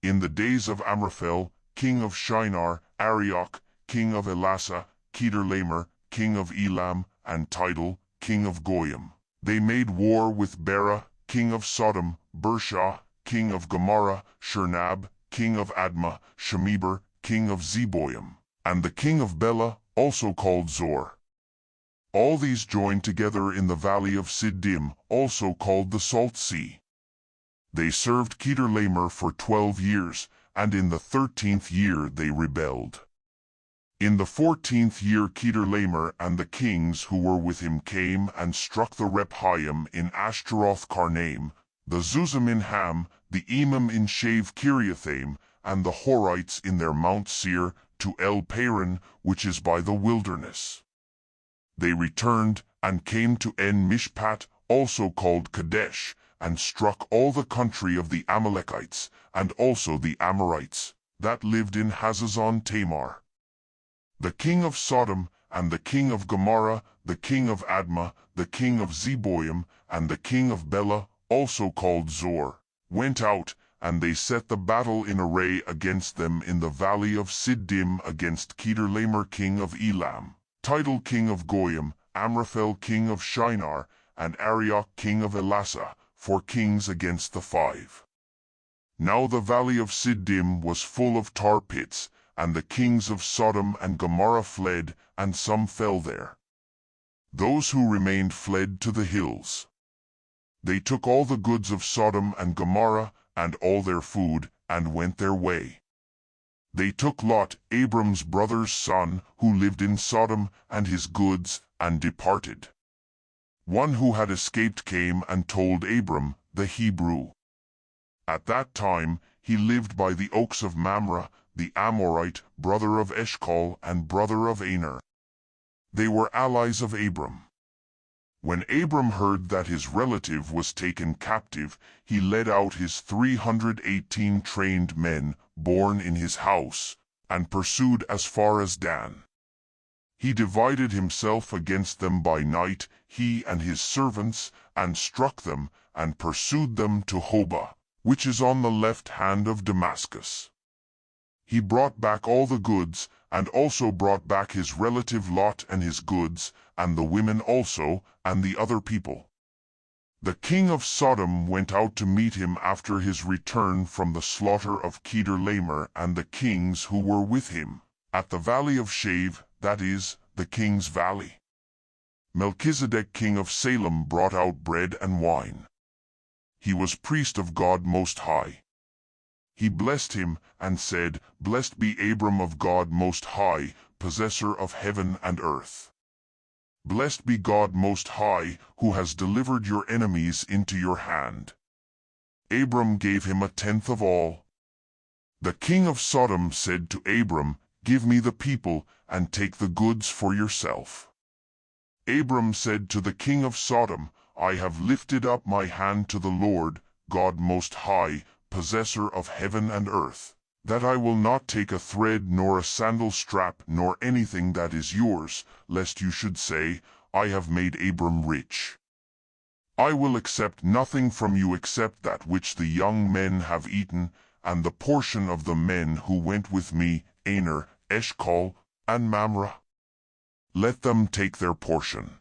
In the days of Amraphel, king of Shinar, Arioch, king of Elasa, Kedorlaomer, king of Elam, and Tidal, king of Goyim. They made war with Bera, king of Sodom, Bersha, king of Gomorrah, Shernab, king of Admah, Shemeber, king of Zeboim, and the king of Bela, also called Zor. All these joined together in the valley of Siddim, also called the Salt Sea. They served Kedorlaomer for 12 years, and in the 13th year they rebelled. In the 14th year Kedorlaomer and the kings who were with him came and struck the Rephaim in Ashtaroth Karnaim, the Zuzim in Ham, the Emim in Shave Kiriathaim, and the Horites in their Mount Seir, to El Paran, which is by the wilderness. They returned, and came to En Mishpat, also called Kadesh, and struck all the country of the Amalekites, and also the Amorites, that lived in Hazazon Tamar. The king of Sodom, and the king of Gomorrah, the king of Admah, the king of Zeboim, and the king of Bela, also called Zor, went out, and they set the battle in array against them in the valley of Siddim against Kedorlaomer king of Elam, Tidal king of Goyim, Amraphel king of Shinar, and Arioch king of Elasa, 4 kings against the 5. Now the valley of Siddim was full of tar pits, and the kings of Sodom and Gomorrah fled, and some fell there. Those who remained fled to the hills. They took all the goods of Sodom and Gomorrah, and all their food, and went their way. They took Lot, Abram's brother's son, who lived in Sodom, and his goods, and departed. One who had escaped came and told Abram, the Hebrew. At that time he lived by the oaks of Mamre, the Amorite, brother of Eshcol and brother of Aner. They were allies of Abram. When Abram heard that his relative was taken captive, he led out his 318 trained men, born in his house, and pursued as far as Dan. He divided himself against them by night, he and his servants, and struck them, and pursued them to Hobah, which is on the left hand of Damascus. He brought back all the goods, and also brought back his relative Lot and his goods, and the women also, and the other people. The king of Sodom went out to meet him after his return from the slaughter of Kedorlaomer and the kings who were with him, at the valley of Shave, that is, the king's valley. Melchizedek king of Salem brought out bread and wine. He was priest of God Most High. He blessed him, and said, Blessed be Abram of God Most High, possessor of heaven and earth. Blessed be God Most High, who has delivered your enemies into your hand. Abram gave him 1/10 of all. The king of Sodom said to Abram, Give me the people, and take the goods for yourself. Abram said to the king of Sodom, I have lifted up my hand to the Lord, God Most High, possessor of heaven and earth, that I will not take a thread nor a sandal strap nor anything that is yours, lest you should say, I have made Abram rich. I will accept nothing from you except that which the young men have eaten, and the portion of the men who went with me, Aner, Eshcol, and Mamre. Let them take their portion.